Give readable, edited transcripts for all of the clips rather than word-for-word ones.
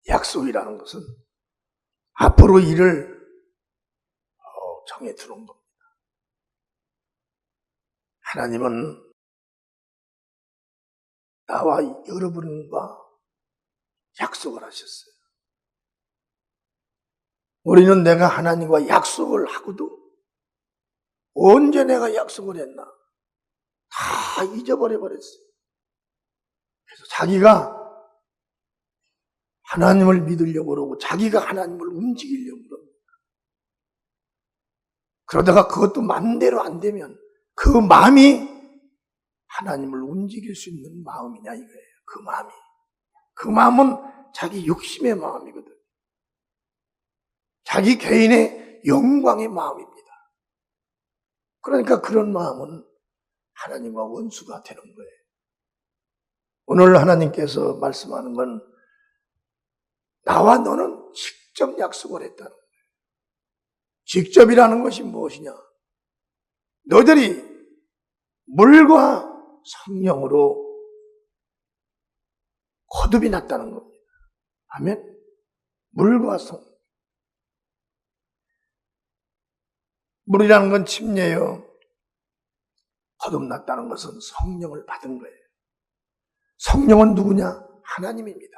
약속이라는 것은 앞으로 일을 정해 두는 겁니다. 하나님은 나와 여러분과 약속을 하셨어요. 우리는 내가 하나님과 약속을 하고도 언제 내가 약속을 했나 다 잊어버려 버렸어요. 그래서 자기가 하나님을 믿으려고 그러고 자기가 하나님을 움직이려고 그럽니다. 그러다가 그것도 마음대로 안 되면 그 마음이 하나님을 움직일 수 있는 마음이냐 이거예요. 그 마음이. 그 마음은 자기 욕심의 마음이거든. 자기 개인의 영광의 마음입니다. 그러니까 그런 마음은 하나님과 원수가 되는 거예요. 오늘 하나님께서 말씀하는 건 나와 너는 직접 약속을 했다는 거예요. 직접이라는 것이 무엇이냐? 너희들이 물과 성령으로 거듭이 났다는 겁니다. 아멘? 물과 성령. 물이라는 건 침례요. 거듭났다는 것은 성령을 받은 거예요. 성령은 누구냐? 하나님입니다.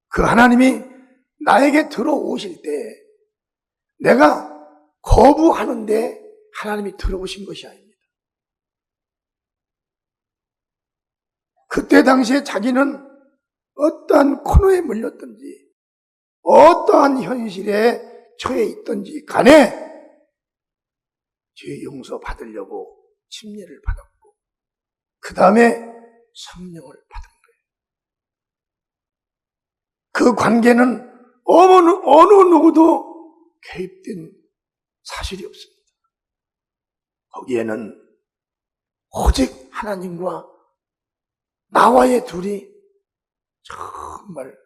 그 하나님이 나에게 들어오실 때 내가 거부하는데 하나님이 들어오신 것이 아닙니다. 그때 당시에 자기는 어떠한 코너에 물렸든지 어떠한 현실에 처해 있든지 간에 죄 용서 받으려고 침례를 받았고 그 다음에 성령을 받은 거예요. 그 관계는 어느 누구도 개입된 사실이 없습니다. 거기에는 오직 하나님과 나와의 둘이 정말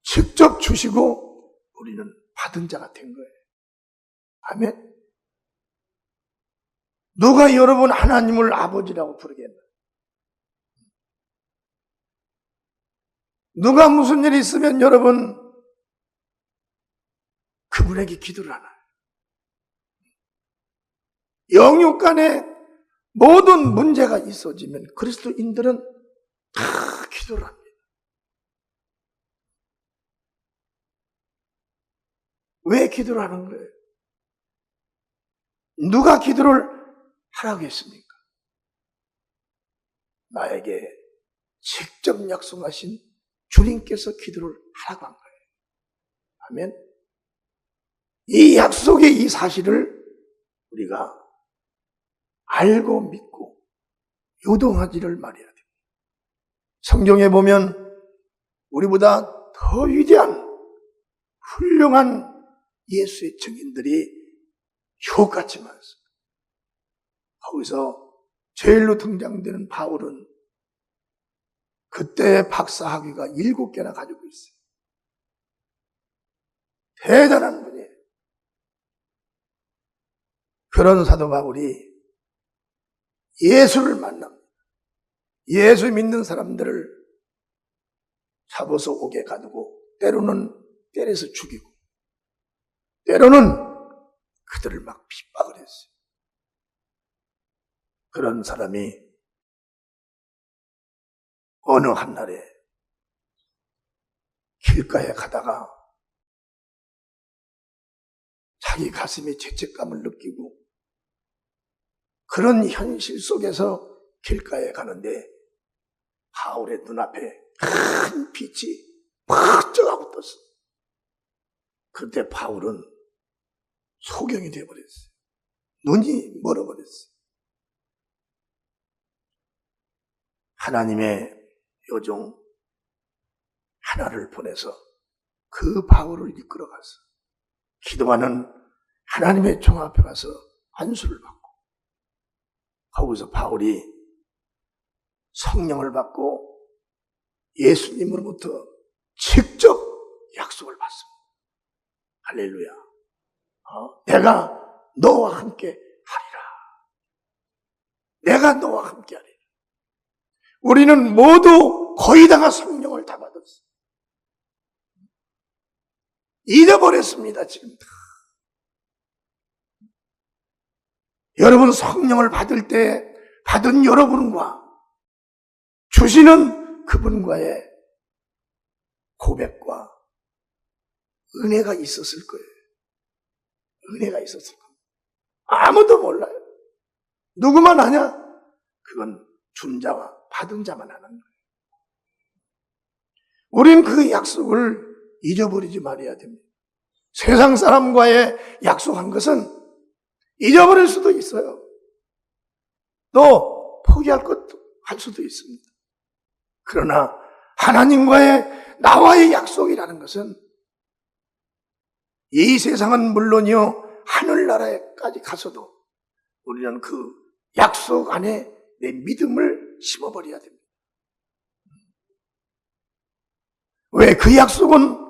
직접 주시고 우리는 받은 자가 된 거예요. 아멘. 누가 여러분 하나님을 아버지라고 부르겠나? 누가 무슨 일이 있으면 여러분 그분에게 기도를 하나요? 영육 간에 모든 문제가 있어지면 그리스도인들은 다 기도를 합니다. 왜 기도를 하는 거예요? 누가 기도를 하라고 했습니까? 나에게 직접 약속하신 주님께서 기도를 하라고 한 거예요. 아멘. 이 약속의 이 사실을 우리가 알고 믿고 요동하지를 말해야 됩니다. 성경에 보면 우리보다 더 위대한 훌륭한 예수의 증인들이 효같이 많습니다. 거기서 제일로 등장되는 바울은 그때 박사학위가 7개나 가지고 있어요. 대단한 분이에요. 그런 사도 바울이 예수를 만납니다. 예수 믿는 사람들을 잡아서 옥에 가두고 때로는 때려서 죽이고 때로는 그들을 막 핍박을 했어요. 그런 사람이 어느 한날에 길가에 가다가 자기 가슴에 죄책감을 느끼고 그런 현실 속에서 길가에 가는데 바울의 눈앞에 큰 빛이 번쩍하고 떴어. 그때 바울은 소경이 되어버렸어요. 눈이 멀어버렸어요. 하나님의 요종 하나를 보내서 그 바울을 이끌어가서 기도하는 하나님의 종 앞에 가서 안수를 받고 거기서 바울이 성령을 받고 예수님으로부터 직접 약속을 받습니다. 할렐루야. 내가 너와 함께 하리라. 내가 너와 함께 하리라. 우리는 모두 거의 다가 성령을 다 받았어요. 잊어버렸습니다, 지금. 여러분 성령을 받을 때 받은 여러분과 주시는 그분과의 고백과 은혜가 있었을 거예요. 은혜가 있었을 거예요. 아무도 몰라요. 누구만 아냐? 그건 준 자와 받은 자만 아는 거예요. 우린 그 약속을 잊어버리지 말아야 됩니다. 세상 사람과의 약속한 것은 잊어버릴 수도 있어요. 또 포기할 것도 할 수도 있습니다. 그러나 하나님과의 나와의 약속이라는 것은 이 세상은 물론이요 하늘나라에까지 가서도 우리는 그 약속 안에 내 믿음을 심어버려야 됩니다. 왜? 그 약속은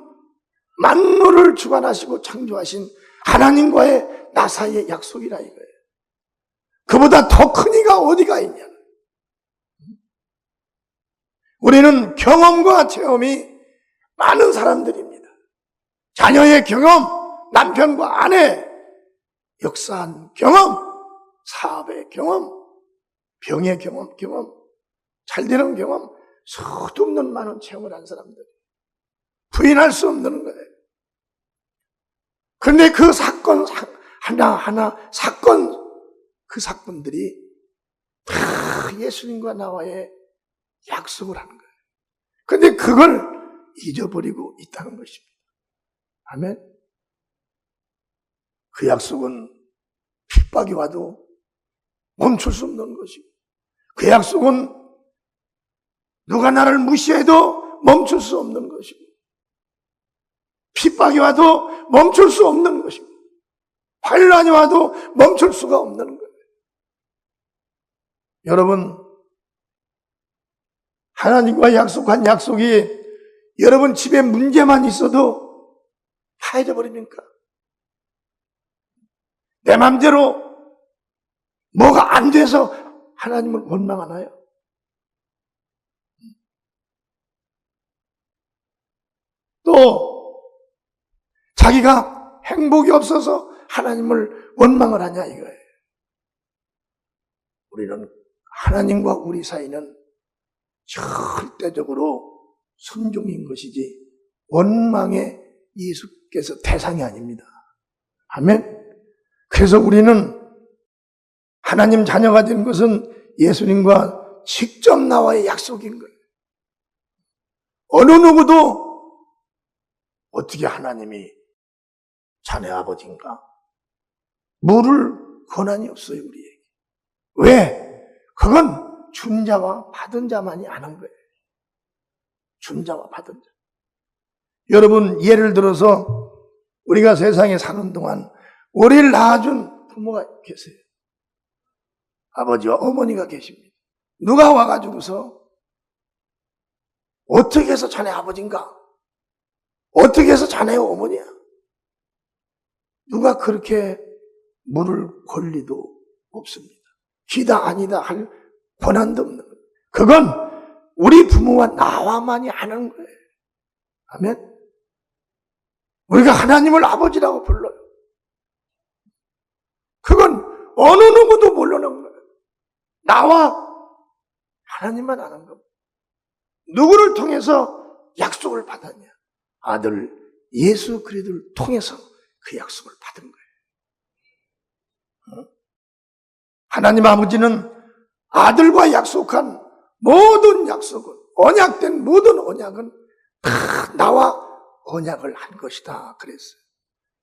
만물을 주관하시고 창조하신 하나님과의 나 사이의 약속이라 이거예요. 그보다 더 큰 이가 어디가 있냐. 우리는 경험과 체험이 많은 사람들입니다. 자녀의 경험, 남편과 아내, 역사한 경험, 사업의 경험, 병의 경험, 잘되는 경험, 수도 없는 많은 체험을 한 사람들. 부인할 수 없는 거예요. 그런데 그 사건 하나하나 그 사건들이 다 예수님과 나와의 약속을 하는 거예요. 그런데 그걸 잊어버리고 있다는 것입니다. 아멘. 그 약속은 핍박이 와도 멈출 수 없는 것이고, 그 약속은 누가 나를 무시해도 멈출 수 없는 것이고, 핍박이 와도 멈출 수 없는 것이고, 환난이 와도 멈출 수가 없는 거예요. 여러분, 하나님과 약속한 약속이 여러분 집에 문제만 있어도 다 잊어버립니까? 내 맘대로 뭐가 안 돼서 하나님을 원망하나요? 또 자기가 행복이 없어서 하나님을 원망을 하냐 이거예요. 우리는 하나님과 우리 사이는 절대적으로 순종인 것이지 원망의 예수께서 대상이 아닙니다. 아멘. 그래서 우리는 하나님 자녀가 된 것은 예수님과 직접 나와의 약속인 거예요. 어느 누구도 어떻게 하나님이 자네 아버지인가? 물을 권한이 없어요, 우리에게. 왜? 그건 준 자와 받은 자만이 아는 거예요. 준 자와 받은 자. 여러분, 예를 들어서 우리가 세상에 사는 동안 우리를 낳아준 부모가 계세요. 아버지와 어머니가 계십니다. 누가 와가지고서 어떻게 해서 자네 아버지인가? 어떻게 해서 자네 어머니야? 누가 그렇게 물을 권리도 없습니다. 기다 아니다 할 권한도 없는 거예요. 그건 우리 부모와 나와만이 아는 거예요. 아멘? 우리가 하나님을 아버지라고 불러요. 그건 어느 누구도 모르는 거예요. 나와 하나님만 아는 겁니다. 누구를 통해서 약속을 받았냐? 아들 예수 그리스도를 통해서 그 약속을 받은 거예요. 하나님 아버지는 아들과 약속한 모든 약속은, 언약된 모든 언약은 다 나와 언약을 한 것이다 그랬어요.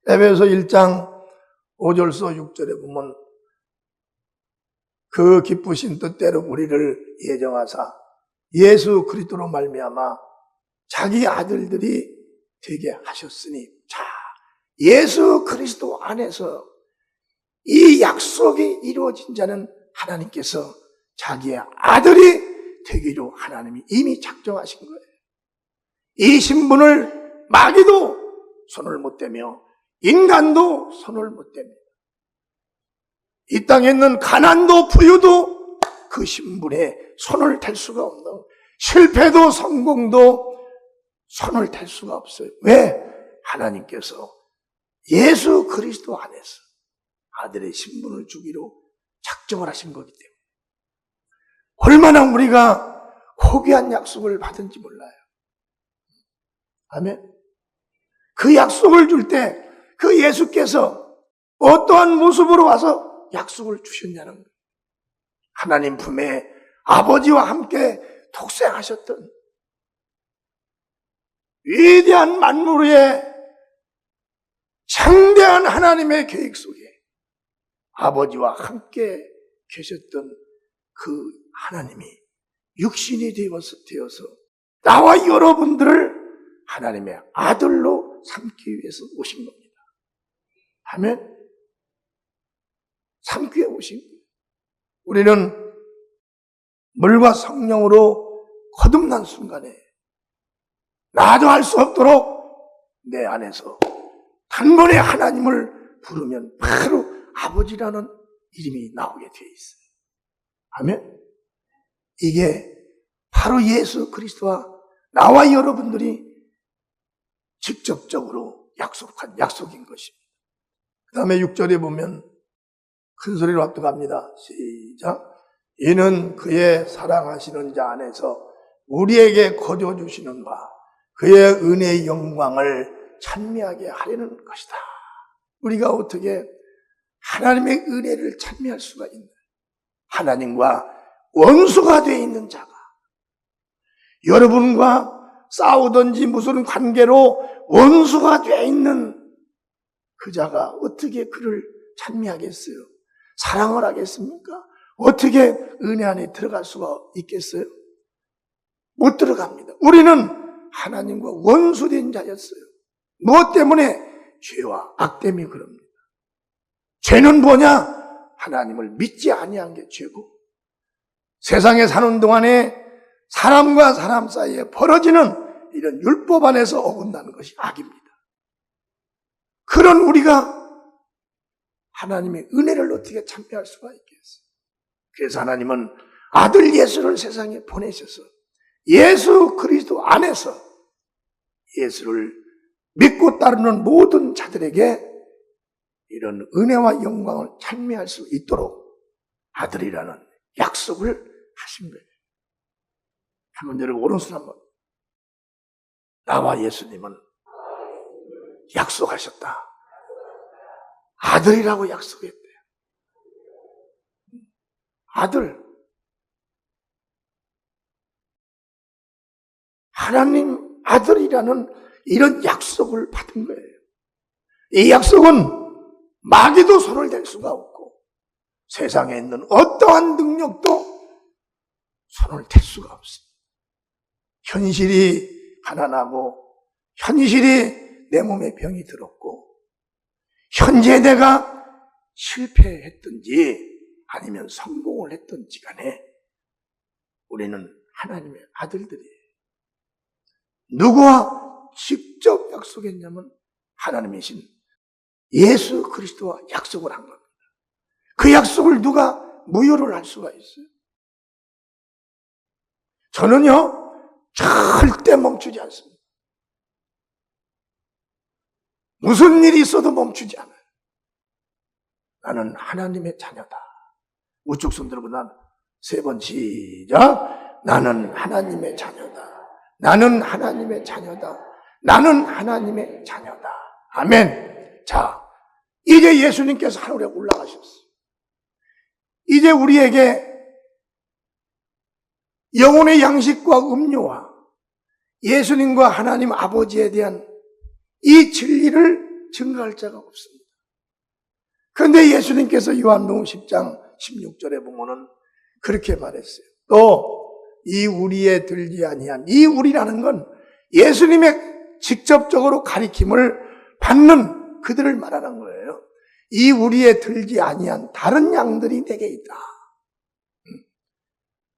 에베소 1장 5절서 6절에 보면 그 기쁘신 뜻대로 우리를 예정하사 예수 그리스도로 말미암아 자기 아들들이 되게 하셨으니, 자, 예수 그리스도 안에서 이 약속이 이루어진 자는 하나님께서 자기의 아들이 되기로 하나님이 이미 작정하신 거예요. 이 신분을 마귀도 손을 못 대며 인간도 손을 못 댑니다. 이 땅에 있는 가난도 부유도 그 신분에 손을 댈 수가 없는, 실패도 성공도 손을 댈 수가 없어요. 왜? 하나님께서 예수 그리스도 안에서 아들의 신분을 주기로 작정을 하신 거기 때문에 얼마나 우리가 고귀한 약속을 받은지 몰라요. 아멘. 그 약속을 줄 때 그 예수께서 어떠한 모습으로 와서 약속을 주셨냐는 거예요. 하나님 품에 아버지와 함께 독생하셨던 위대한 만물의 창대한 하나님의 계획 속에 아버지와 함께 계셨던 그 하나님이 육신이 되어서 나와 여러분들을 하나님의 아들로 삼기 위해서 오신 겁니다. 아멘. 삼기 위해 오신 거예요. 우리는 물과 성령으로 거듭난 순간에 나도 할 수 없도록 내 안에서 단번에 하나님을 부르면 바로 아버지라는 이름이 나오게 되어 있어요. 아멘. 이게 바로 예수 그리스도와 나와 여러분들이 직접적으로 약속한 약속인 것입니다. 그 다음에 6절에 보면 큰 소리로 합독합니다. 시작. 이는 그의 사랑하시는 자 안에서 우리에게 거둬주시는 바 그의 은혜의 영광을 찬미하게 하려는 것이다. 우리가 어떻게 하나님의 은혜를 찬미할 수가 있나요? 하나님과 원수가 되어 있는 자가 여러분과 싸우든지 무슨 관계로 원수가 되어 있는 그 자가 어떻게 그를 찬미하겠어요? 사랑을 하겠습니까? 어떻게 은혜 안에 들어갈 수가 있겠어요? 못 들어갑니다. 우리는 하나님과 원수된 자였어요. 무엇 때문에? 죄와 악 때문에 그럽니다. 죄는 뭐냐? 하나님을 믿지 아니한 게 죄고, 세상에 사는 동안에 사람과 사람 사이에 벌어지는 이런 율법 안에서 어긋나는 것이 악입니다. 그런 우리가 하나님의 은혜를 어떻게 참배할 수가 있겠어요? 그래서 하나님은 아들 예수를 세상에 보내셔서 예수 그리스도 안에서 예수를 믿고 따르는 모든 자들에게 이런 은혜와 영광을 찬미할 수 있도록 아들이라는 약속을 하신 거예요. 한번 여러분 오른손 한번. 나와 예수님은 약속하셨다. 아들이라고 약속했대요. 아들. 하나님 아들이라는 이런 약속을 받은 거예요. 이 약속은 마귀도 손을 댈 수가 없고 세상에 있는 어떠한 능력도 손을 댈 수가 없습니다. 현실이 가난하고 현실이 내 몸에 병이 들었고 현재 내가 실패했든지 아니면 성공을 했든지 간에 우리는 하나님의 아들들이에요. 누구와 직접 약속했냐면 하나님이신 예수 그리스도와 약속을 한 겁니다. 그 약속을 누가 무효를 할 수가 있어요? 저는요 절대 멈추지 않습니다. 무슨 일이 있어도 멈추지 않아요. 나는 하나님의 자녀다. 우측 손 들고 난 3번 시작. 나는 하나님의 자녀다. 나는 하나님의 자녀다. 나는 하나님의 자녀다. 아멘. 자, 이제 예수님께서 하늘에 올라가셨어요. 이제 우리에게 영혼의 양식과 음료와 예수님과 하나님 아버지에 대한 이 진리를 증거할 자가 없습니다. 그런데 예수님께서 요한복음 10장 16절에 보면은 그렇게 말했어요. 또 이 우리에 들지 아니한 이 우리라는 건 예수님의 직접적으로 가리킴을 받는 그들을 말하는 거예요. 이 우리에 들지 아니한 다른 양들이 내게 있다.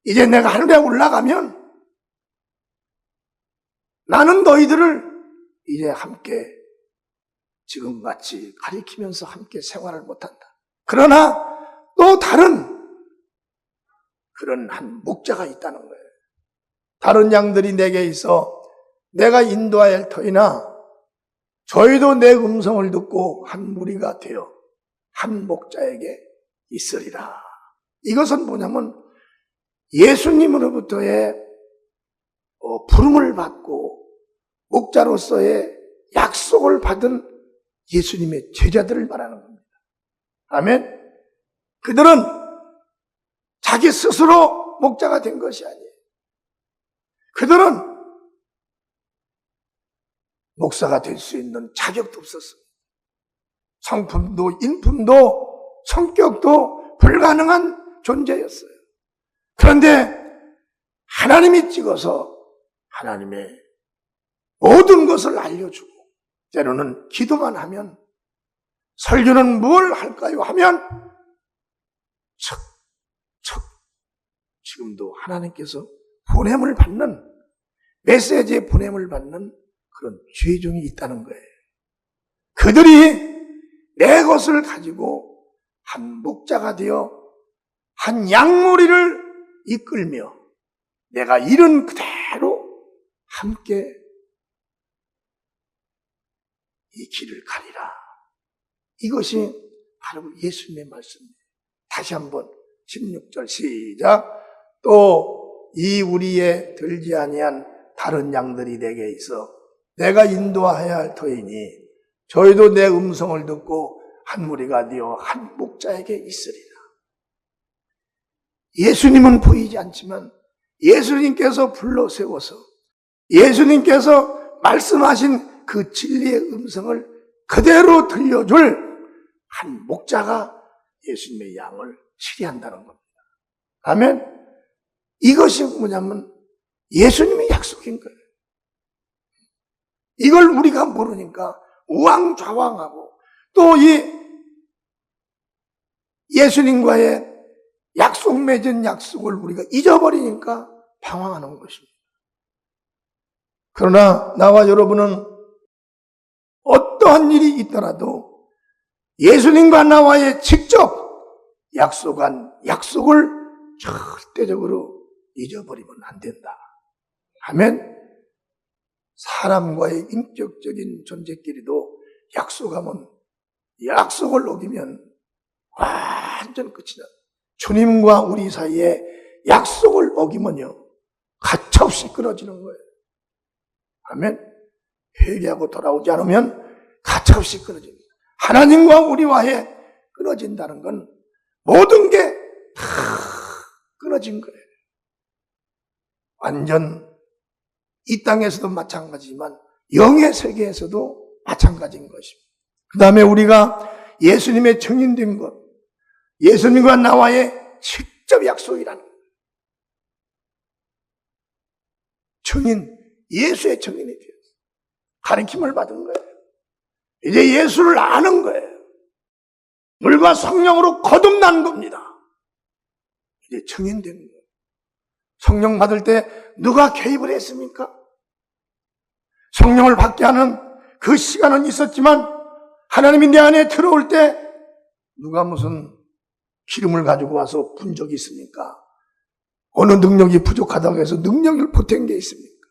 이제 내가 하늘에 올라가면 나는 너희들을 이제 함께 지금같이 가리키면서 함께 생활을 못한다. 그러나 또 다른 그런 한 목자가 있다는 거예요. 다른 양들이 내게 있어 내가 인도하여 할 터이나 저희도 내 음성을 듣고 한 무리가 되어 한 목자에게 있으리라. 이것은 뭐냐면 예수님으로부터의 부름을 받고 목자로서의 약속을 받은 예수님의 제자들을 말하는 겁니다. 아멘. 그들은 자기 스스로 목자가 된 것이 아니에요. 그들은 목사가 될 수 있는 자격도 없었습니다. 성품도 인품도 성격도 불가능한 존재였어요. 그런데 하나님이 찍어서 하나님의 모든 것을 알려주고, 때로는 기도만 하면 설교는 뭘 할까요 하면 척 지금도 하나님께서 보냄을 받는, 메시지의 보냄을 받는 그런 죄종이 있다는 거예요. 그들이 내 것을 가지고 한 목자가 되어 한 양무리를 이끌며 내가 이른 그대로 함께 이 길을 가리라. 이것이 바로 예수님의 말씀입니다. 다시 한번 16절 시작. 또 이 우리에 들지 아니한 다른 양들이 내게 있어 내가 인도하여야 할 터이니 저희도 내 음성을 듣고 한 무리가 되어 한 목자에게 있으리라. 예수님은 보이지 않지만 예수님께서 불러 세워서 예수님께서 말씀하신 그 진리의 음성을 그대로 들려줄 한 목자가 예수님의 양을 치리한다는 겁니다. 아멘. 이것이 뭐냐면 예수님의 약속인 거예요. 이걸 우리가 모르니까 우왕좌왕하고 또 이 예수님과의 약속 맺은 약속을 우리가 잊어버리니까 방황하는 것입니다. 그러나 나와 여러분은 어떠한 일이 있더라도 예수님과 나와의 직접 약속한 약속을 절대적으로 잊어버리면 안 된다. 아멘. 사람과의 인격적인 존재끼리도 약속하면, 약속을 어기면 완전 끝이다. 주님과 우리 사이에 약속을 어기면요 가차없이 끊어지는 거예요. 아멘. 회개하고 돌아오지 않으면 가차없이 끊어집니다. 하나님과 우리와의 끊어진다는 건 모든 게 다 끊어진 거예요. 완전 이 땅에서도 마찬가지지만 영의 세계에서도 마찬가지인 것입니다. 그 다음에 우리가 예수님의 증인된 것, 예수님과 나와의 직접 약속이라는 거예요. 증인, 예수의 증인이 되었어요. 가르침을 받은 거예요. 이제 예수를 아는 거예요. 물과 성령으로 거듭난 겁니다. 이제 증인된 거예요. 성령 받을 때 누가 개입을 했습니까? 성령을 받게 하는 그 시간은 있었지만 하나님이 내 안에 들어올 때 누가 무슨 기름을 가지고 와서 분 적이 있습니까? 어느 능력이 부족하다고 해서 능력을 보탠 게 있습니까?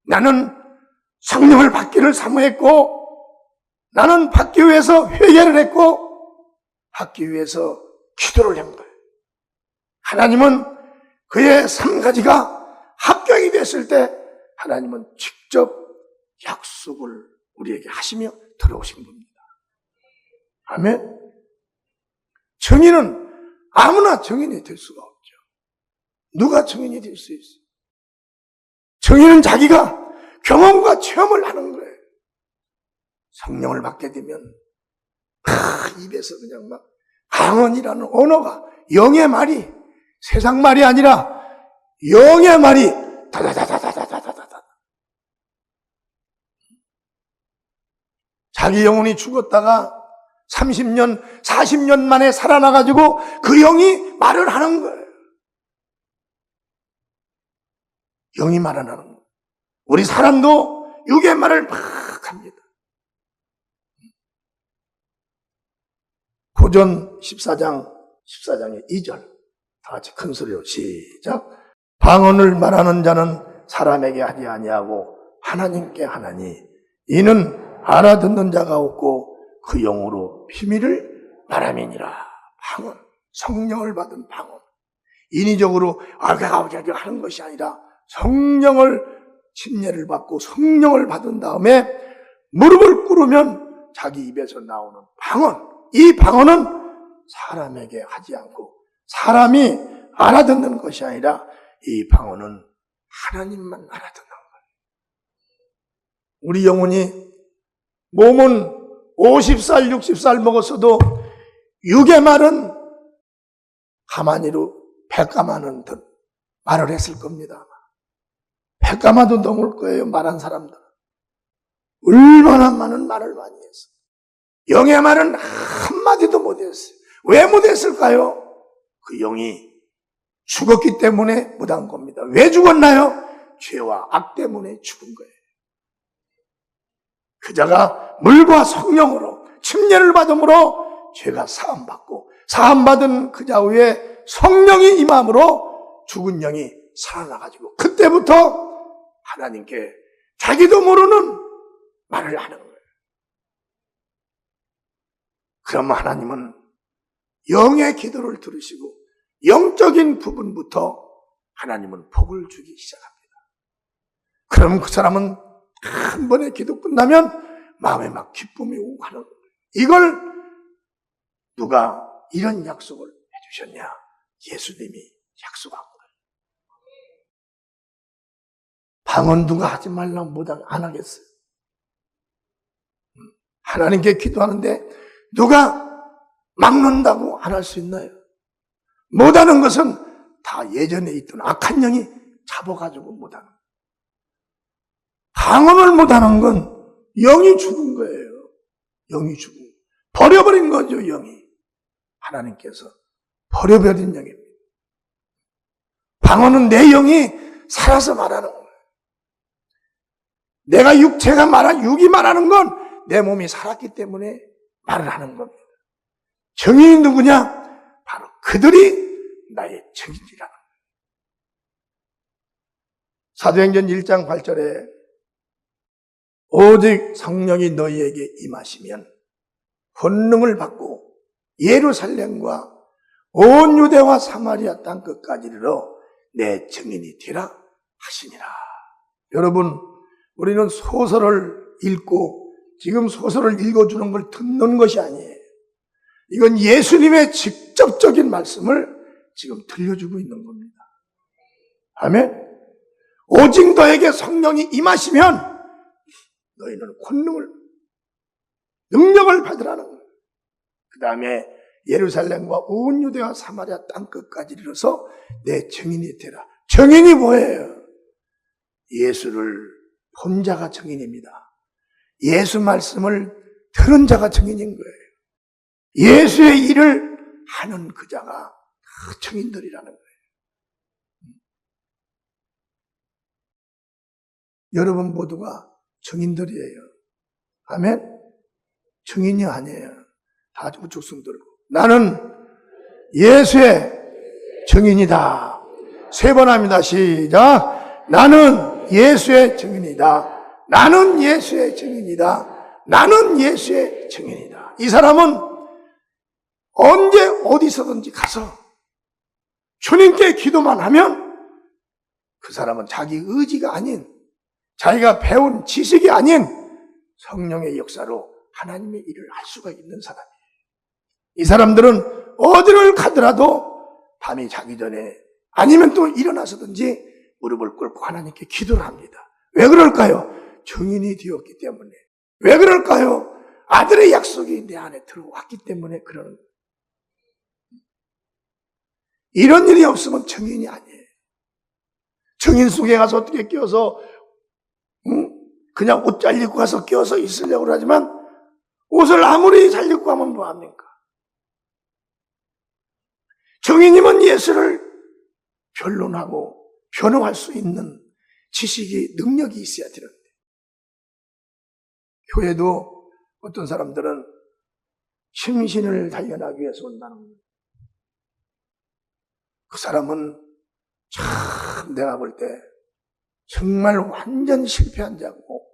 나는 성령을 받기를 사모했고 나는 받기 위해서 회개를 했고 받기 위해서 기도를 한 거예요. 하나님은 그의 3가지가 합격이 됐을 때 하나님은 직접 약속을 우리에게 하시며 들어오신 겁니다. 아멘. 증인은 아무나 증인이 될 수가 없죠. 누가 증인이 될 수 있어요? 증인은 자기가 경험과 체험을 하는 거예요. 성령을 받게 되면 입에서 그냥 막 강언이라는 언어가, 영의 말이 세상 말이 아니라 영의 말이 다다다다다다다다다. 자기 영혼이 죽었다가 30년, 40년 만에 살아나가지고 그 영이 말을 하는 거예요. 영이 말을 하는 거예요. 우리 사람도 육의 말을 막 합니다. 고전 14장의 2절 다 같이 큰 소리로 시작. 방언을 말하는 자는 사람에게 하지 아니하고 하나님께 하나니 이는 알아듣는 자가 없고 그 영으로 비밀을 말함이니라. 방언, 성령을 받은 방언. 인위적으로 알가가오자기 하는 것이 아니라 성령을 침례를 받고 성령을 받은 다음에 무릎을 꿇으면 자기 입에서 나오는 방언. 이 방언은 사람에게 하지 않고 사람이 알아듣는 것이 아니라 이 방언은 하나님만 알아듣는 거예요. 우리 영혼이 몸은 50살, 60살 먹었어도 육의 말은 가만히로 100가마는 더 말을 했을 겁니다. 100가마도 넘을 거예요, 말한 사람들. 얼마나 많은 말을 많이 했어요. 영의 말은 한마디도 못했어요. 왜 못했을까요? 그 영이 죽었기 때문에 못한 겁니다. 왜 죽었나요? 죄와 악 때문에 죽은 거예요. 그자가 물과 성령으로 침례를 받음으로 죄가 사함받고 사함받은 그자 위에 성령이 임함으로 죽은 영이 살아나가지고 그때부터 하나님께 자기도 모르는 말을 하는 거예요. 그러면 하나님은 영의 기도를 들으시고 영적인 부분부터 하나님은 복을 주기 시작합니다. 그러면 그 사람은 한 번의 기도 끝나면 마음에 막 기쁨이 오고 하는 거예요. 이걸 누가 이런 약속을 해주셨냐? 예수님이 약속한 거예요. 방언 누가 하지 말라고 안 하겠어요? 하나님께 기도하는데 누가 막는다고 안 할 수 있나요? 못하는 것은 다 예전에 있던 악한 영이 잡아가지고 못하는 거예요. 방언을 못하는 건 영이 죽은 거예요. 영이 죽은 거예요. 버려버린 거죠, 영이. 하나님께서 버려버린 영입니다. 방언은 내 영이 살아서 말하는 거예요. 내가 육체가 육이 말하는 건 내 몸이 살았기 때문에 말을 하는 겁니다. 증인이 누구냐? 바로 그들이 나의 증인이라는 거예요. 사도행전 1장 8절에 오직 성령이 너희에게 임하시면 권능을 받고 예루살렘과 온 유대와 사마리아 땅 끝까지 이르러 내 증인이 되라 하시니라. 여러분, 우리는 소설을 읽고 지금 소설을 읽어주는 걸 듣는 것이 아니에요. 이건 예수님의 직접적인 말씀을 지금 들려주고 있는 겁니다. 아멘. 오직 너에게 성령이 임하시면 너희는 권능을, 능력을 받으라는 거예요. 그 다음에 예루살렘과 온 유대와 사마리아 땅 끝까지 이르러서 내 증인이 되라. 증인이 뭐예요? 예수를 본 자가 증인입니다. 예수 말씀을 들은 자가 증인인 거예요. 예수의 일을 하는 그 자가 다 증인들이라는 거예요. 여러분 모두가 증인들이에요. 아멘? 증인이 아니에요. 다 우측 손 들고 나는 예수의 증인이다. 3번 합니다. 시작. 나는 예수의 증인이다. 나는 예수의 증인이다. 나는 예수의 증인이다. 이 사람은 언제 어디서든지 가서 주님께 기도만 하면 그 사람은 자기 의지가 아닌, 자기가 배운 지식이 아닌 성령의 역사로 하나님의 일을 할 수가 있는 사람이에요. 이 사람들은 어디를 가더라도 밤이 자기 전에 아니면 또 일어나서든지 무릎을 꿇고 하나님께 기도를 합니다. 왜 그럴까요? 증인이 되었기 때문에. 왜 그럴까요? 아들의 약속이 내 안에 들어왔기 때문에 그러는 거예요. 이런 일이 없으면 증인이 아니에요. 증인 속에 가서 어떻게 끼어서 그냥 옷 잘 입고 가서 끼어서 있으려고 하지만 옷을 아무리 잘 입고 하면 뭐합니까? 증인이면 예수를 변론하고 변호할 수 있는 지식이, 능력이 있어야 되는데 교회도 어떤 사람들은 심신을 단련하기 위해서 온다는 거예요. 그 사람은 참 내가 볼 때 정말 완전 실패한 자고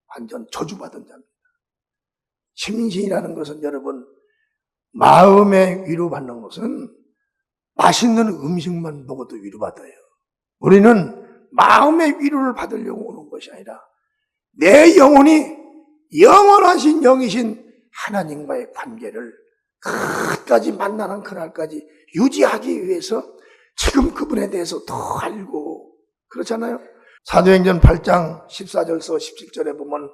완전 저주받은 자입니다. 심신이라는 것은 여러분, 마음의 위로받는 것은 맛있는 음식만 먹어도 위로받아요. 우리는 마음의 위로를 받으려고 오는 것이 아니라 내 영혼이 영원하신 영이신 하나님과의 관계를 끝까지 만나는 그날까지 유지하기 위해서 지금 그분에 대해서 더 알고, 그렇잖아요. 사도행전 8장 14절서 17절에 보면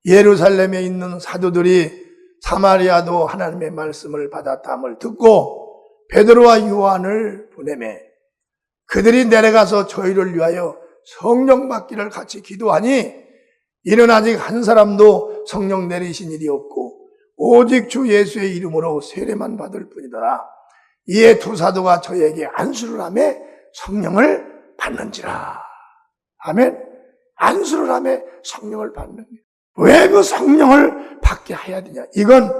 예루살렘에 있는 사도들이 사마리아도 하나님의 말씀을 받았다함을 듣고 베드로와 요한을 보내매 그들이 내려가서 저희를 위하여 성령 받기를 같이 기도하니 이는 아직 한 사람도 성령 내리신 일이 없고 오직 주 예수의 이름으로 세례만 받을 뿐이더라. 이에 두 사도가 저에게 안수를 하며 성령을 받는지라. 아멘. 안수를 하며 성령을 받는. 왜 그 성령을 받게 해야 되냐? 이건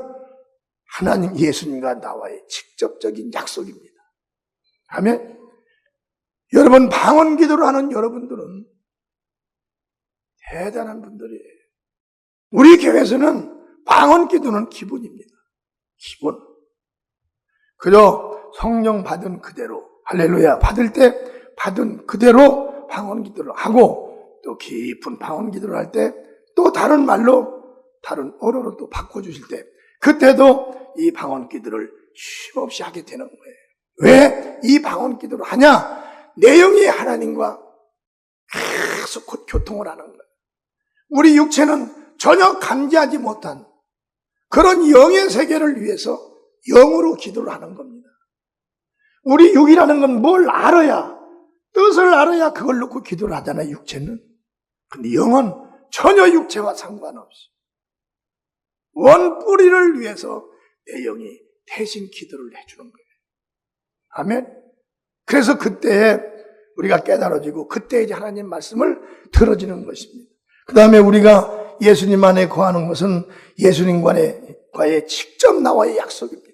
하나님 예수님과 나와의 직접적인 약속입니다. 아멘. 여러분, 방언 기도를 하는 여러분들은 대단한 분들이에요. 우리 교회에서는 방언 기도는 기본입니다. 기본. 그저 성령 받은 그대로, 할렐루야, 받을 때 받은 그대로 방언 기도를 하고 또 깊은 방언 기도를 할 때 또 다른 말로 다른 언어로 또 바꿔주실 때 그때도 이 방언 기도를 쉼없이 하게 되는 거예요. 왜 이 방언 기도를 하냐? 내용이 하나님과 계속 곧 교통을 하는 거예요. 우리 육체는 전혀 감지하지 못한 그런 영의 세계를 위해서 영으로 기도를 하는 겁니다. 우리 육이라는 건 뭘 알아야, 뜻을 알아야 그걸 놓고 기도를 하잖아요, 육체는. 근데 영은 전혀 육체와 상관없이 원뿌리를 위해서 내 영이 대신 기도를 해주는 거예요. 아멘. 그래서 그때에 우리가 깨달아지고 그때 이제 하나님 말씀을 들어지는 것입니다. 그 다음에 우리가 예수님 안에 거하는 것은 예수님과의 직접 나와의 약속입니다.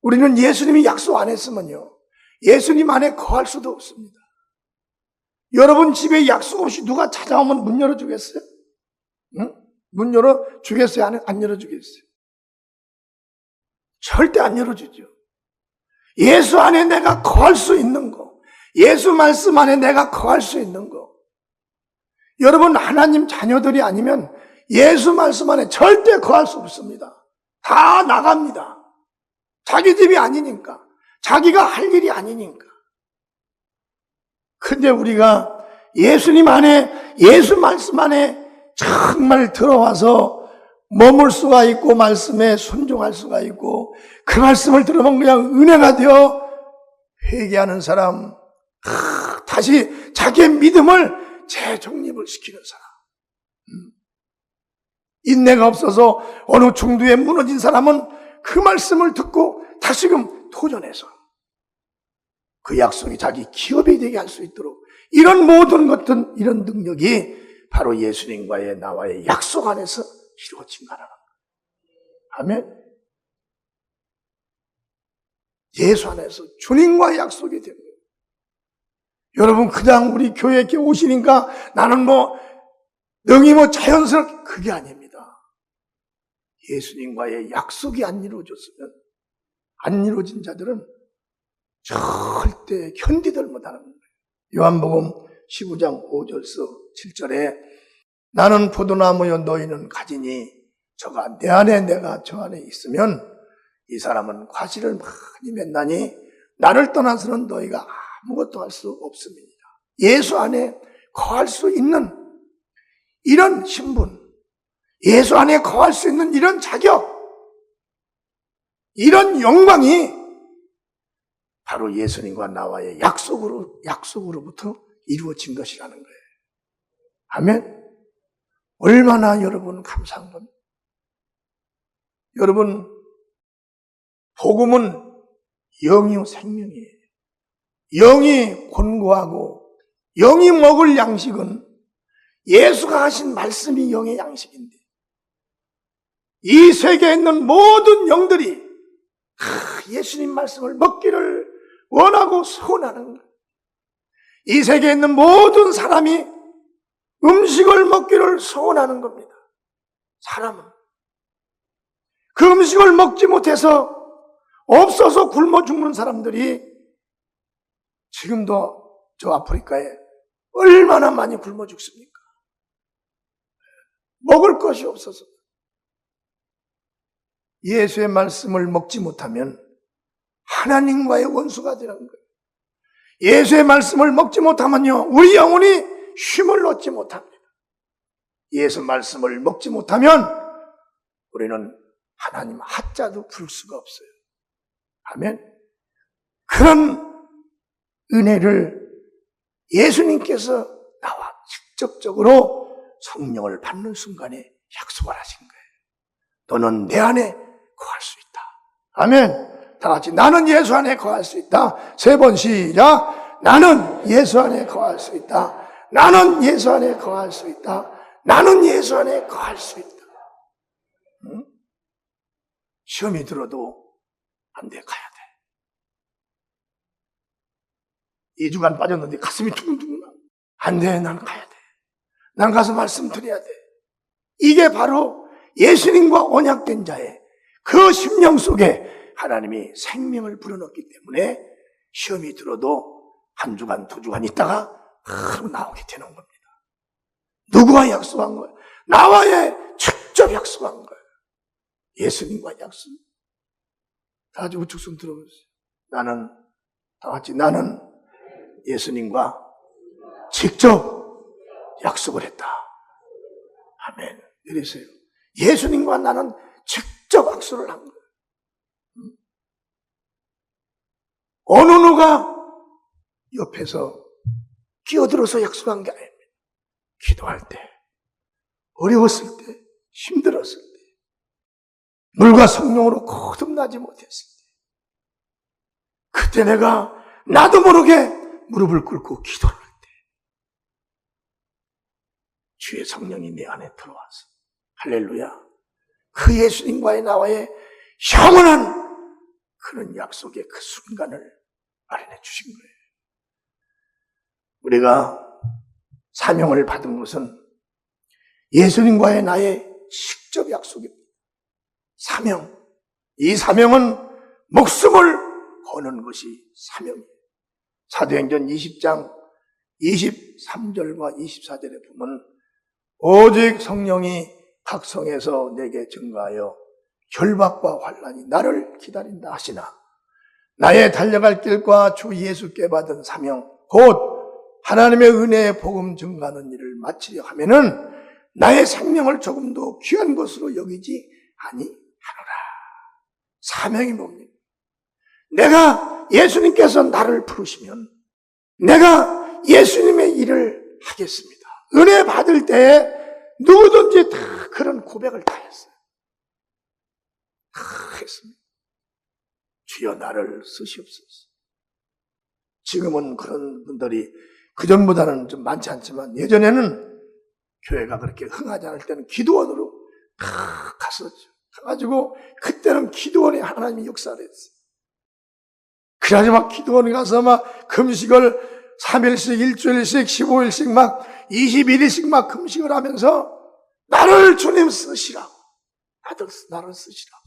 우리는 예수님이 약속 안 했으면요, 예수님 안에 거할 수도 없습니다. 여러분 집에 약속 없이 누가 찾아오면 문 열어주겠어요? 응? 문 열어주겠어요? 안 열어주겠어요? 절대 안 열어주죠. 예수 안에 내가 거할 수 있는 거, 예수 말씀 안에 내가 거할 수 있는 거. 여러분, 하나님 자녀들이 아니면 예수 말씀 안에 절대 거할 수 없습니다. 다 나갑니다. 자기 집이 아니니까, 자기가 할 일이 아니니까. 근데 우리가 예수님 안에, 예수 말씀 안에 정말 들어와서 머물 수가 있고 말씀에 순종할 수가 있고 그 말씀을 들으면 그냥 은혜가 되어 회개하는 사람, 다시 자기의 믿음을 재정립을 시키는 사람, 인내가 없어서 어느 중도에 무너진 사람은 그 말씀을 듣고 다시금 도전해서 그 약속이 자기 기업이 되게 할 수 있도록, 이런 모든 것들, 이런 능력이 바로 예수님과의 나와의 약속 안에서 이루어진 거라는 거예요. 아멘. 예수 안에서 주님과의 약속이 됩니다. 여러분, 그냥 우리 교회에 이렇게 오시니까 나는 능히 자연스럽게, 그게 아닙니다. 예수님과의 약속이 안 이루어졌으면, 안 이루어진 자들은 절대 견디들 못하는 거예요. 요한복음 15장 5절서 7절에 나는 포도나무여 너희는 가지니 저가 내 안에 내가 저 안에 있으면 이 사람은 과실을 많이 맺나니 나를 떠나서는 너희가 아무것도 할 수 없습니다. 예수 안에 거할 수 있는 이런 신분, 예수 안에 거할 수 있는 이런 자격, 이런 영광이 바로 예수님과 나와의 약속으로부터 이루어진 것이라는 거예요. 아멘. 얼마나 여러분 감사한 겁니다. 여러분, 복음은 영이 생명이에요. 영이 권고하고 영이 먹을 양식은 예수가 하신 말씀이 영의 양식인데, 이 세계에 있는 모든 영들이 예수님 말씀을 먹기를 원하고 소원하는 거예요. 이 세계에 있는 모든 사람이 음식을 먹기를 소원하는 겁니다. 사람은 그 음식을 먹지 못해서 없어서 굶어 죽는 사람들이 지금도 저 아프리카에 얼마나 많이 굶어 죽습니까? 먹을 것이 없어서. 예수의 말씀을 먹지 못하면 하나님과의 원수가 되는 거예요. 예수의 말씀을 먹지 못하면요, 우리 영혼이 쉼을 얻지 못합니다. 예수 말씀을 먹지 못하면 우리는 하나님 하자도 부를 수가 없어요. 아멘. 그런 은혜를 예수님께서 나와 직접적으로 성령을 받는 순간에 약속을 하신 거예요. 너는 내 안에 거할 수 있다. 아멘. 다 같이 나는 예수 안에 거할 수 있다. 3번 시작. 나는 예수 안에 거할 수 있다. 나는 예수 안에 거할 수 있다. 나는 예수 안에 거할 수 있다. 응? 시험이 들어도 안 돼, 가야 돼. 2주간 빠졌는데 가슴이 두근두근 나. 안 돼, 난 가야 돼. 난 가서 말씀드려야 돼. 이게 바로 예수님과 언약된 자의 그 심령 속에 하나님이 생명을 불어넣기 때문에 시험이 들어도 1주간, 2주간 있다가 바로 나오게 되는 겁니다. 누구와 약속한 거예요? 나와의 직접 약속한 거예요. 예수님과 약속. 다 같이 우측 손 들어보세요. 다 같이 나는 예수님과 직접 약속을 했다. 아멘. 이러세요. 예수님과 나는 직접 약속을 한 거예요. 어느 누가 옆에서 끼어들어서 약속한 게 아닙니다. 기도할 때, 어려웠을 때, 힘들었을 때, 물과 성령으로 거듭나지 못했을 때, 그때 내가 나도 모르게 무릎을 꿇고 기도를 할 때, 주의 성령이 내 안에 들어와서, 할렐루야, 그 예수님과의 나와의 영원한 그런 약속의 그 순간을 마련해 주신 거예요. 우리가 사명을 받은 것은 예수님과의 나의 직접 약속입니다. 사명. 이 사명은 목숨을 거는 것이 사명이에요. 사도행전 20장 23절과 24절에 보면 오직 성령이 각 성에서 내게 증거하여 결박과 환난이 나를 기다린다 하시나 나의 달려갈 길과 주 예수께 받은 사명 곧 하나님의 은혜의 복음 증거하는 일을 마치려 하면은 나의 생명을 조금도 귀한 것으로 여기지 아니하노라. 사명이 뭡니까? 내가 예수님께서 나를 부르시면 내가 예수님의 일을 하겠습니다. 은혜 받을 때에 누구든지 다 그런 고백을 다 했어요. 다 했습니다. 주여 나를 쓰시옵소서. 지금은 그런 분들이 그전보다는 좀 많지 않지만 예전에는 교회가 그렇게 흥하지 않을 때는 기도원으로 다 갔었죠. 가가지고 그때는 기도원에 하나님이 역사를 했어요. 그래가지고 막 기도원에 가서 막 금식을 3일씩, 일주일씩, 15일씩 막 21일씩 막 금식을 하면서 나를 주님 쓰시라고. 나를 쓰시라고.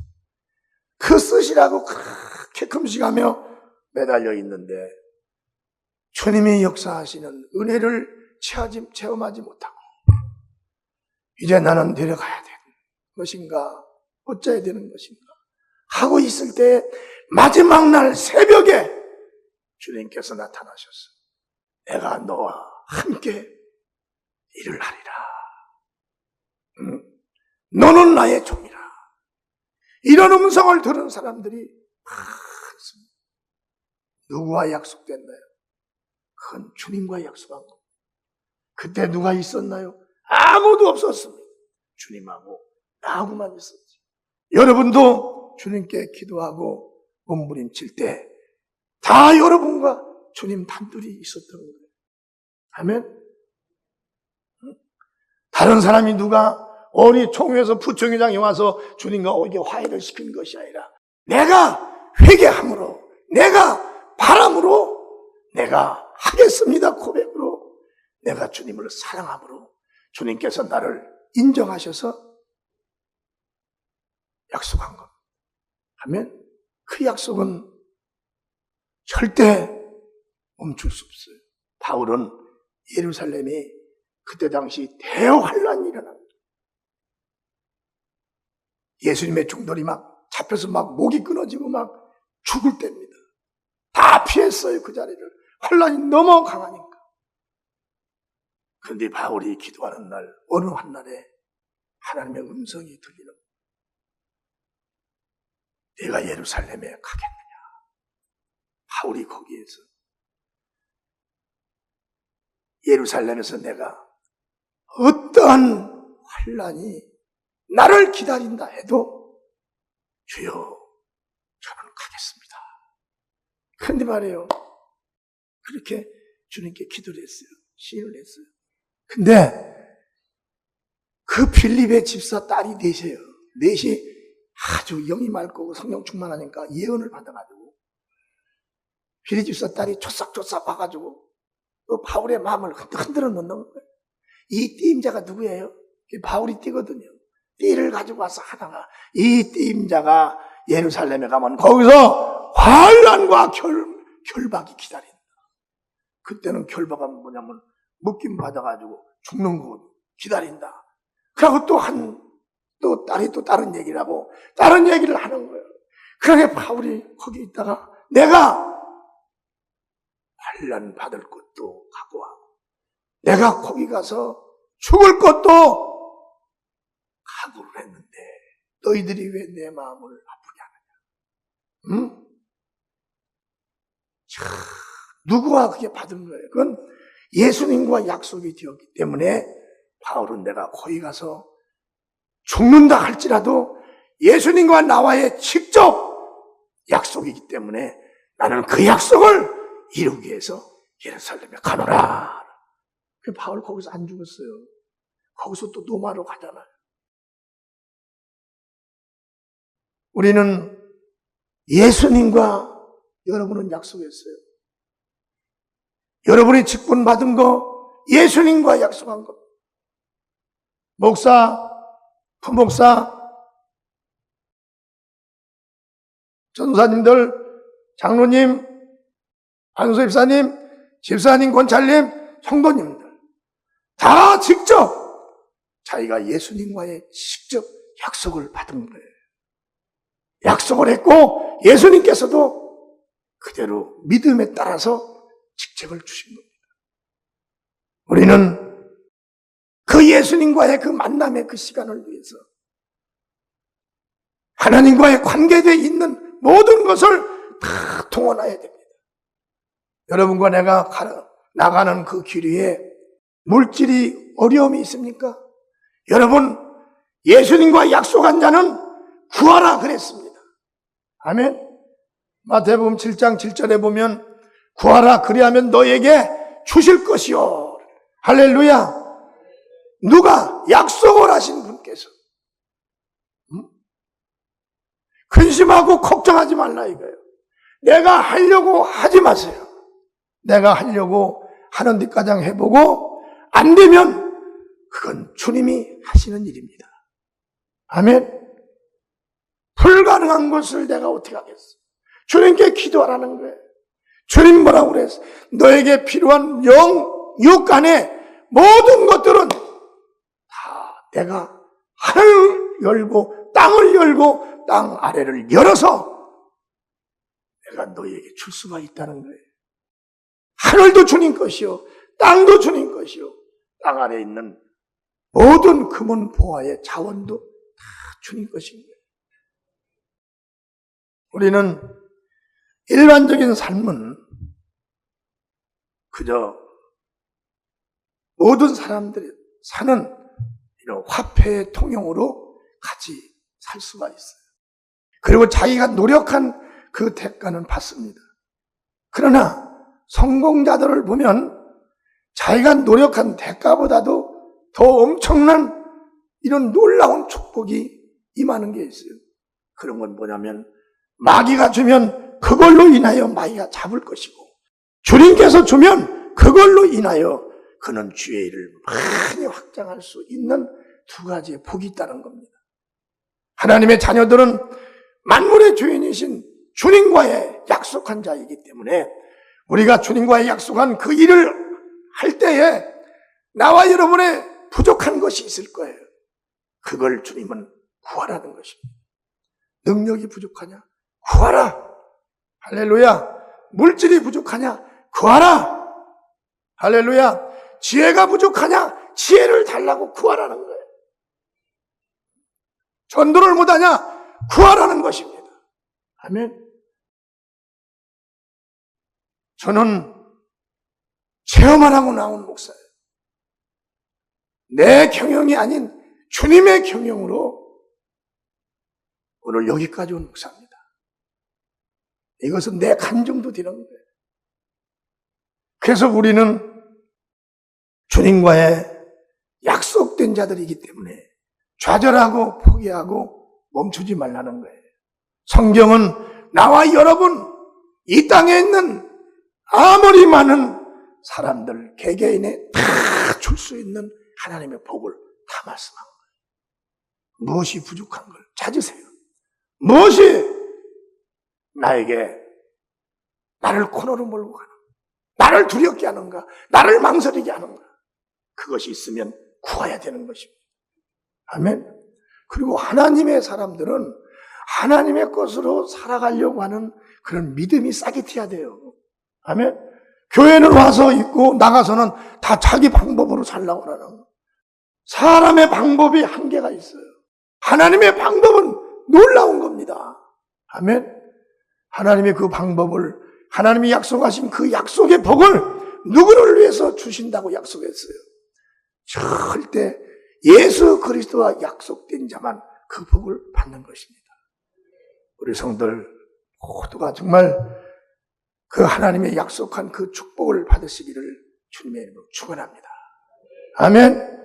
그 쓰시라고 그렇게 금식하며 매달려 있는데 주님이 역사하시는 은혜를 체험하지 못하고 이제 나는 내려가야 되는 것인가 어째야 되는 것인가 하고 있을 때 마지막 날 새벽에 주님께서 나타나셨어. 내가 너와 함께 일을 하리라. 너는 나의 종이라. 이런 음성을 들은 사람들이 많습니다. 누구와 약속됐나요? 그건 주님과 약속한 겁니다. 그때 누가 있었나요? 아무도 없었습니다. 주님하고 나하고만 있었죠. 여러분도 주님께 기도하고 몸부림칠 때 다 여러분과 주님 단둘이 있었던 거예요. 아멘? 다른 사람이 누가 어디 총회에서 부총회장이 와서 주님과 오게 화해를 시킨 것이 아니라 내가 회개함으로 내가 바람으로 내가 하겠습니다 고백으로 내가 주님을 사랑함으로 주님께서 나를 인정하셔서 약속한 겁니다. 하면 그 약속은 절대 멈출 수 없어요. 바울은 예루살렘이 그때 당시 대환란이 일어납니다. 예수님의 종들이 막 잡혀서 막 목이 끊어지고 막 죽을 때입니다. 다 피했어요, 그 자리를. 환란이 너무 강하니까. 그런데 바울이 기도하는 날, 어느 한날에 하나님의 음성이 들리는 거예요. 내가 예루살렘에 가겠느냐. 바울이 거기에서 예루살렘에서 내가 어떠한 환란이 나를 기다린다 해도 주여 저는 가겠습니다. 그런데 말이에요. 그렇게 주님께 기도를 했어요. 시인을 했어요. 근데 그 빌립의 집사 딸이 넷이에요. 넷이 아주 영이 맑고 성령 충만하니까 예언을 받아가지고 빌립 집사 딸이 조싹조싹 와가지고 바울의 마음을 흔들어 놓는 거예요. 이 띠임자가 누구예요? 바울이 띠거든요. 띠를 가지고 와서 하다가 이 띠임자가 예루살렘에 가면 거기서 환란과 결박이 기다린다. 그때는 결박은 뭐냐면 묶임 받아가지고 죽는 거 기다린다. 그리고 또 딸이 또 다른 얘기를 하고 다른 얘기를 하는 거예요. 그러게 바울이 거기 있다가 내가 환란 받을 것도 각오하고 내가 거기 가서 죽을 것도 각오를 했는데 너희들이 왜 내 마음을 아프게 하느냐? 응? 자, 누구와 그게 받은 거예요? 그건 예수님과 약속이 되었기 때문에 바울은 내가 거기 가서 죽는다 할지라도 예수님과 나와의 직접 약속이기 때문에 나는 그 약속을 이루기 위해서 예루살렘에 가노라. 그 바울 거기서 안 죽었어요. 거기서 또 로마로 가잖아요. 우리는 예수님과 여러분은 약속했어요. 여러분이 직분 받은 거 예수님과 약속한 것. 목사, 부목사, 전도사님들, 장로님, 안수 집사님, 집사님, 권찰님, 성도님들 다 직접 자기가 예수님과의 직접 약속을 받은 거예요. 약속을 했고 예수님께서도 그대로 믿음에 따라서 직책을 주신 겁니다. 우리는 그 예수님과의 그 만남의 그 시간을 위해서 하나님과의 관계되어 있는 모든 것을 다 동원해야 됩니다. 여러분과 내가 나가는 그 길 위에 물질이 어려움이 있습니까? 여러분, 예수님과 약속한 자는 구하라 그랬습니다. 아멘. 마태복음 7장 7절에 보면 구하라 그리하면 너에게 주실 것이요. 할렐루야. 누가? 약속을 하신 분께서. 근심하고 걱정하지 말라 이거예요. 내가 하려고 하지 마세요. 내가 하려고 하는 데까지 해보고 안 되면 그건 주님이 하시는 일입니다. 아멘. 불가능한 것을 내가 어떻게 하겠어? 주님께 기도하라는 거예요. 주님 뭐라고 그랬어? 너에게 필요한 육간의 모든 것들은 다 내가 하늘을 열고 땅을 열고 땅 아래를 열어서 내가 너에게 줄 수가 있다는 거예요. 하늘도 주님 것이요 땅도 주님 것이요 땅 아래에 있는 모든 금은 보화의 자원도 다 주님 것인 거예요. 우리는 일반적인 삶은 그저 모든 사람들이 사는 이런 화폐의 통용으로 같이 살 수가 있어요. 그리고 자기가 노력한 그 대가는 받습니다. 그러나 성공자들을 보면 자기가 노력한 대가보다도 더 엄청난 이런 놀라운 축복이 임하는 게 있어요. 그런 건 뭐냐면 마귀가 주면 그걸로 인하여 마귀가 잡을 것이고 주님께서 주면 그걸로 인하여 그는 주의 일을 많이 확장할 수 있는 두 가지의 복이 있다는 겁니다. 하나님의 자녀들은 만물의 주인이신 주님과의 약속한 자이기 때문에 우리가 주님과의 약속한 그 일을 할 때에 나와 여러분의 부족한 것이 있을 거예요. 그걸 주님은 구하라는 것입니다. 능력이 부족하냐? 구하라. 할렐루야. 물질이 부족하냐? 구하라. 할렐루야. 지혜가 부족하냐? 지혜를 달라고 구하라는 거예요. 전도를 못하냐? 구하라는 것입니다. 아멘. 저는 체험을 하고 나온 목사예요. 내 경영이 아닌 주님의 경영으로 오늘 여기까지 온 목사입니다. 이것은 내 간증도 되는 거예요. 그래서 우리는 주님과의 약속된 자들이기 때문에 좌절하고 포기하고 멈추지 말라는 거예요. 성경은 나와 여러분, 이 땅에 있는 아무리 많은 사람들, 개개인에 다 줄 수 있는 하나님의 복을 다 말씀한 거예요. 무엇이 부족한 걸 찾으세요. 무엇이 나에게 나를 코너로 몰고 가는가, 나를 두렵게 하는가, 나를 망설이게 하는가, 그것이 있으면 구해야 되는 것입니다. 아멘. 그리고 하나님의 사람들은 하나님의 것으로 살아가려고 하는 그런 믿음이 싸깃해야 돼요. 아멘. 교회는 와서 있고 나가서는 다 자기 방법으로 살려고 하는 거예요. 사람의 방법이 한계가 있어요. 하나님의 방법은 놀라운 겁니다. 아멘. 하나님의 그 방법을, 하나님이 약속하신 그 약속의 복을 누구를 위해서 주신다고 약속했어요. 절대 예수 그리스도와 약속된 자만 그 복을 받는 것입니다. 우리 성도들 모두가 정말 그 하나님의 약속한 그 축복을 받으시기를 주님의 이름으로 축원합니다. 아멘.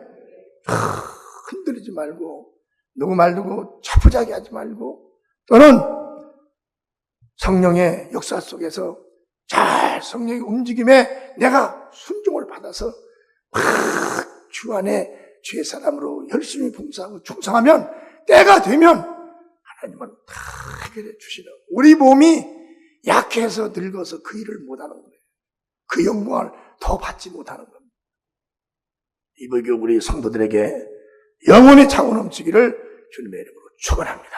흔들리지 말고 누구 말 두고 차푸자기 하지 말고, 또는 성령의 역사 속에서 잘 성령의 움직임에 내가 순종을 받아서 주 안에 주의 사람으로 열심히 봉사하고 충성하면 때가 되면 하나님은 다 해결해 주시는, 우리 몸이 약해서 늙어서 그 일을 못하는 거예요. 그 영광을 더 받지 못하는 겁니다. 이번 우리 성도들에게 영혼의 차고 넘치기를 주님의 이름으로 축원합니다.